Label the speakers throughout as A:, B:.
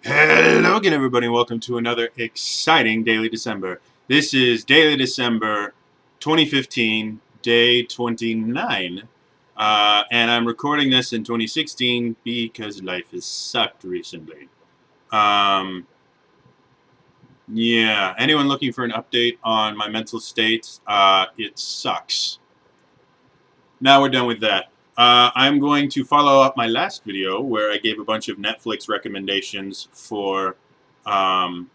A: Hello again, everybody, and welcome to another exciting Daily December. This is Daily December 2015, day 29, and I'm recording this in 2016 because life has sucked recently. Um, yeah, anyone looking for an update on my mental state, it sucks. Now we're done with that. I'm going to follow up my last video where I gave a bunch of Netflix recommendations for um,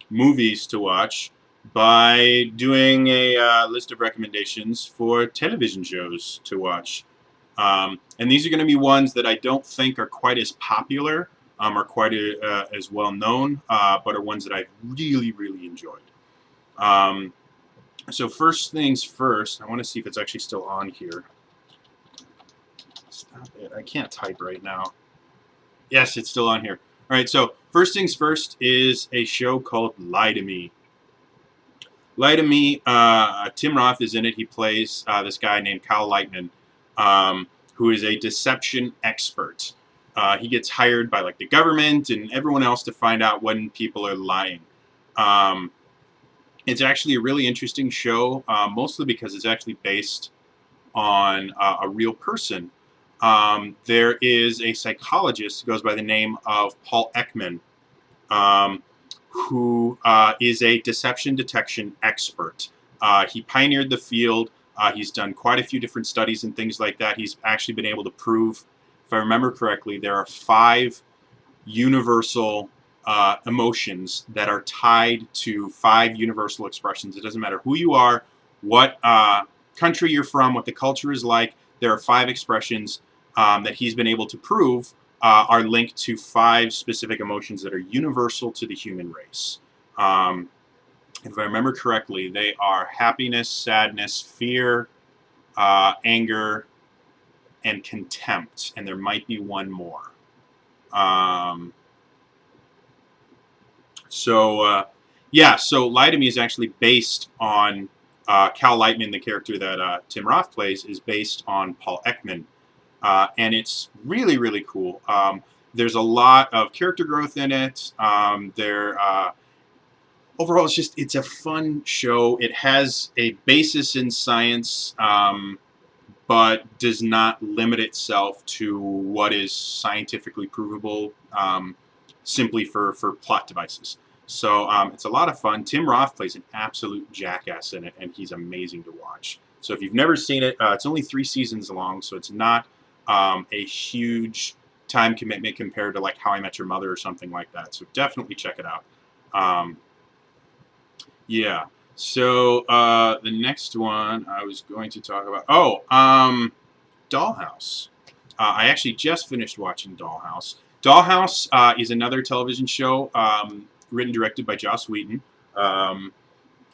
A: movies to watch by doing a list of recommendations for television shows to watch. And these are going to be ones that I don't think are quite as popular or quite as well known, but are ones that I've really, really enjoyed. Um, so first things first, I want to see if it's actually still on here. Stop it. I can't type right now. Yes, it's still on here. All right, so first things first is a show called Lie to Me. Lie to Me, Tim Roth is in it. He plays this guy named Kyle Lightman, who is a deception expert. He gets hired by like the government and everyone else to find out when people are lying. Um, it's actually a really interesting show, mostly because it's actually based on a real person. There is a psychologist who goes by the name of Paul Ekman, um, who is a deception detection expert. He pioneered the field. He's done quite a few different studies and things like that. He's actually been able to prove, if I remember correctly, there are 5 universal emotions that are tied to 5 universal expressions. It doesn't matter who you are, what country you're from, what the culture is like. There are 5 expressions that he's been able to prove are linked to 5 specific emotions that are universal to the human race. If I remember correctly, they are happiness, sadness, fear, anger, and contempt. And there might be one more. Um, so Lie to Me is actually based on Cal Lightman, the character that Tim Roth plays, is based on Paul Ekman. And it's really, really cool. There's a lot of character growth in it. Overall, it's a fun show. It has a basis in science, but does not limit itself to what is scientifically provable, simply for plot devices. So it's a lot of fun. Tim Roth plays an absolute jackass in it, and he's amazing to watch. So if you've never seen it, it's only 3 seasons long, so it's not a huge time commitment compared to like How I Met Your Mother or something like that. So definitely check it out. Um, yeah. So the next one I was going to talk about. Dollhouse. I actually just finished watching Dollhouse. Dollhouse is another television show written directed by Joss Whedon. Um,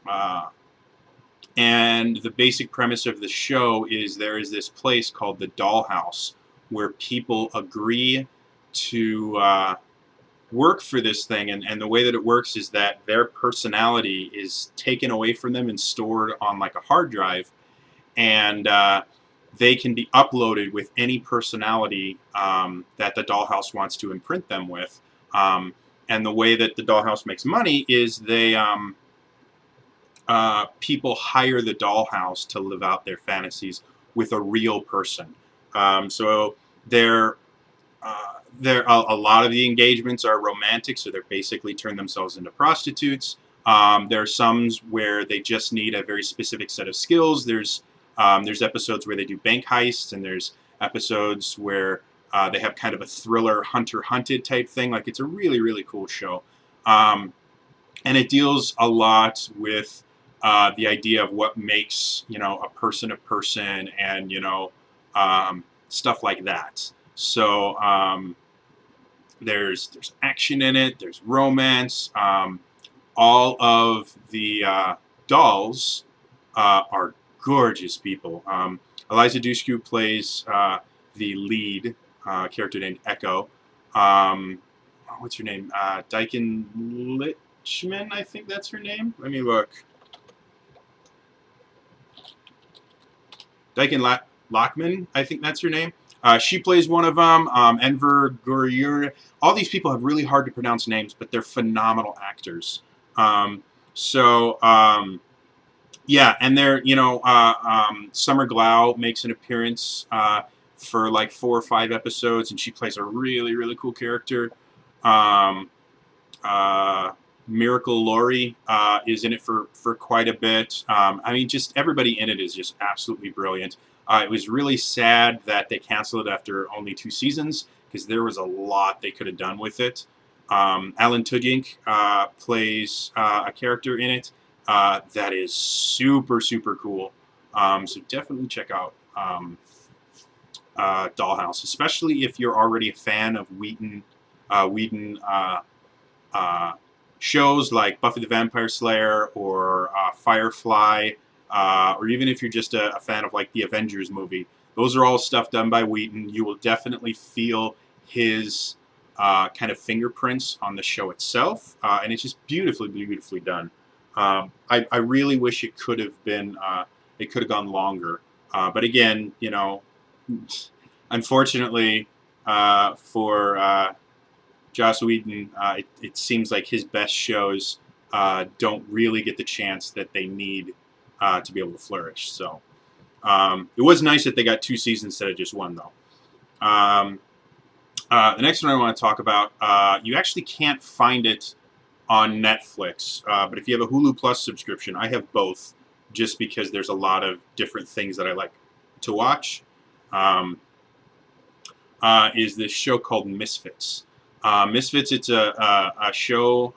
A: uh, and the basic premise of the show is there is this place called the Dollhouse where people agree to work for this thing. And the way that it works is that their personality is taken away from them and stored on like a hard drive. And they can be uploaded with any personality that the dollhouse wants to imprint them with. And the way that the dollhouse makes money is people hire the dollhouse to live out their fantasies with a real person. So they're a lot of the engagements are romantic, so they're basically turn themselves into prostitutes. There are some where they just need a very specific set of skills. There's episodes where they do bank heists, and there's episodes where they have kind of a thriller hunter hunted type thing. Like it's a really really cool show, and it deals a lot with the idea of what makes a person, and stuff like that. So there's action in it. There's romance. All of the dolls are gorgeous people. Eliza Dushku plays the lead character named Echo. What's her name? Dyken Lichman, I think that's her name. Let me look. Dyken Lockman, I think that's her name. She plays one of them. Enver Gurur. All these people have really hard to pronounce names, but they're phenomenal actors. Um, so yeah, and they're Summer Glau makes an appearance for like 4 or 5 episodes, and she plays a really really cool character. Um, uh, Miracle Laurie is in it for quite a bit. I mean, just everybody in it is just absolutely brilliant. It was really sad that they canceled it after only 2 seasons because there was a lot they could have done with it. Alan Tudyk plays a character in it that is super super cool. So definitely check out Dollhouse, especially if you're already a fan of Whedon uh, shows like Buffy the Vampire Slayer or Firefly, or even if you're just a fan of like the Avengers movie. Those are all stuff done by Whedon. You will definitely feel his kind of fingerprints on the show itself, and it's just beautifully, beautifully done. I really wish it could have been, it could have gone longer. But again, unfortunately for Joss Whedon, it seems like his best shows don't really get the chance that they need to be able to flourish. So it was nice that they got 2 seasons instead of just one, though. The next one I want to talk about, you actually can't find it on Netflix, but if you have a Hulu Plus subscription, I have both, just because there's a lot of different things that I like to watch. Is this show called Misfits? Misfits. It's a show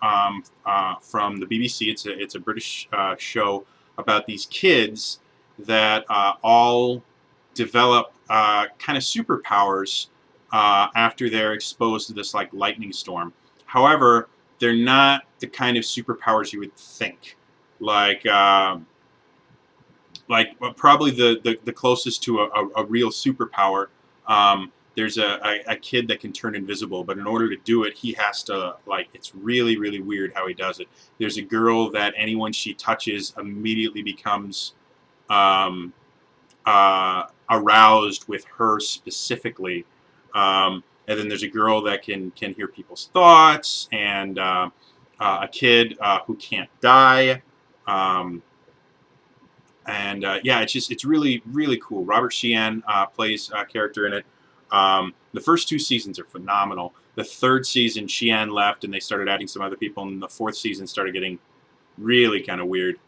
A: from the BBC. It's a British show about these kids that all develop kind of superpowers after they're exposed to this like lightning storm. However, they're not the kind of superpowers you would think. Like probably the closest to a real superpower. There's a kid that can turn invisible, but in order to do it, he has to, it's really, really weird how he does it. There's a girl that anyone she touches immediately becomes aroused with her specifically. And then there's a girl that can hear people's thoughts, and a kid who can't die. Yeah, it's really, really cool. Robert Sheehan plays a character in it. The first 2 seasons are phenomenal. The third season, Sheehan left, and they started adding some other people, and the fourth season started getting really kind of weird.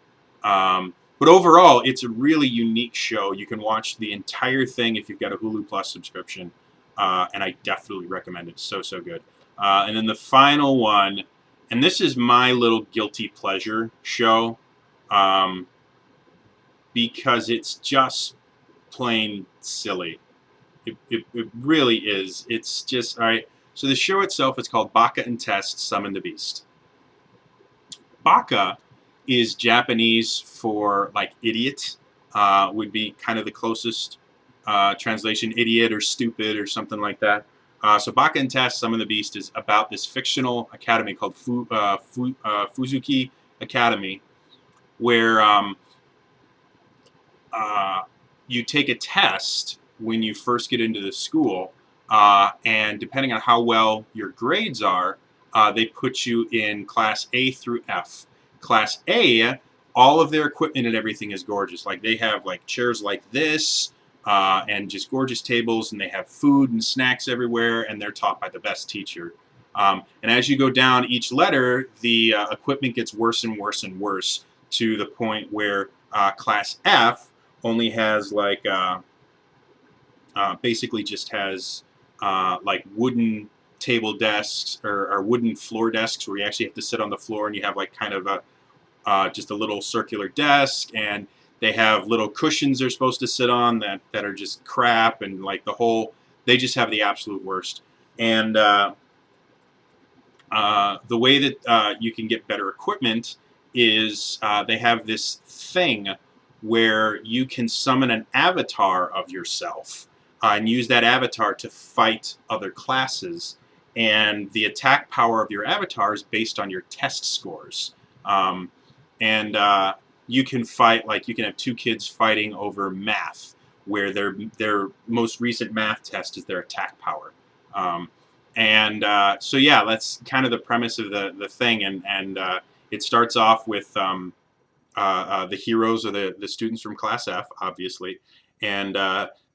A: But overall, it's a really unique show. You can watch the entire thing if you've got a Hulu Plus subscription, and I definitely recommend it. So, so good. And then the final one, and this is my little guilty pleasure show, because it's just plain silly. It really is. It's just, all right. So the show itself is called Baka and Test Summon the Beast. Baka is Japanese for like idiot, would be kind of the closest translation, idiot or stupid or something like that. So Baka and Test Summon the Beast is about this fictional academy called Fuzuki Academy, where you take a test when you first get into the school, and depending on how well your grades are, they put you in Class A through F. Class A, all of their equipment and everything is gorgeous. Like they have like chairs like this, and just gorgeous tables, and they have food and snacks everywhere, and they're taught by the best teacher. And as you go down each letter, the equipment gets worse and worse and worse, to the point where Class F only has like basically just has like wooden table desks or wooden floor desks where you actually have to sit on the floor, and you have like kind of a just a little circular desk, and they have little cushions they're supposed to sit on that are just crap, and like they just have the absolute worst. And the way that you can get better equipment is they have this thing where you can summon an avatar of yourself and use that avatar to fight other classes. And the attack power of your avatar is based on your test scores. And you can fight, like you can have two kids fighting over math, where their most recent math test is their attack power. So yeah, that's kind of the premise of the thing, and it starts off with the heroes are the students from Class F, obviously, and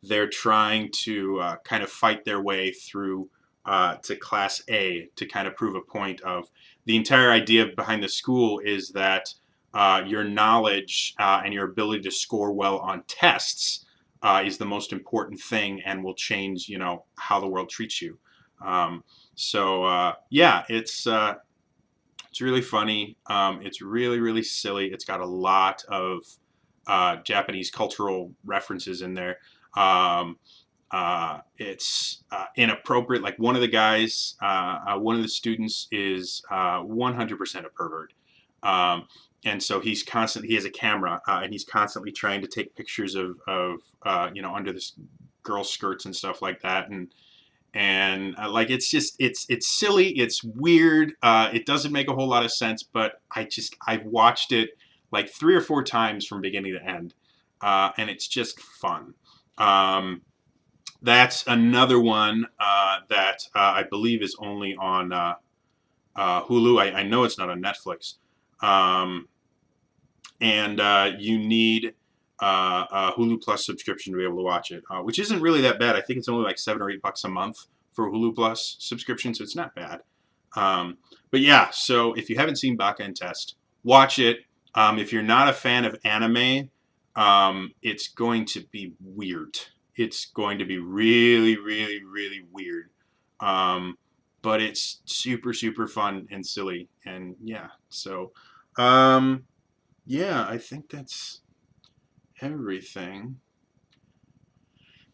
A: they're trying to kind of fight their way through to Class A to kind of prove a point of the entire idea behind the school is that your knowledge and your ability to score well on tests is the most important thing and will change, how the world treats you. Yeah, it's really funny. It's really, really silly. It's got a lot of Japanese cultural references in there. It's inappropriate. Like one of the guys, one of the students is 100% a pervert. And so he has a camera and he's constantly trying to take pictures of under this girls' skirts and stuff like that. And like it's silly, it's weird, it doesn't make a whole lot of sense, but I've watched it like 3 or 4 times from beginning to end, and it's just fun. That's another one that I believe is only on Hulu. I know it's not on Netflix, and you need a Hulu Plus subscription to be able to watch it, which isn't really that bad. I think it's only like $7 or $8 a month for a Hulu Plus subscription, so it's not bad. But yeah, so if you haven't seen Baka and Test, watch it. If you're not a fan of anime, it's going to be weird. It's going to be really, really, really weird. But it's super, super fun and silly. And yeah, so yeah, I think that's everything.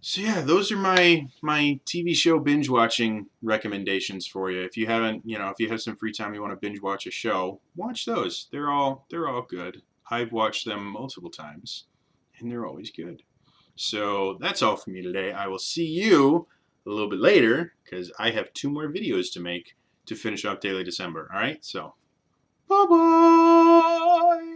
A: So yeah, those are my TV show binge watching recommendations for you. If you haven't, if you have some free time, you want to binge watch a show, watch those. They're all good. I've watched them multiple times, and they're always good. So that's all from me today. I will see you a little bit later because I have 2 more videos to make to finish off Daily December. All right, so bye bye.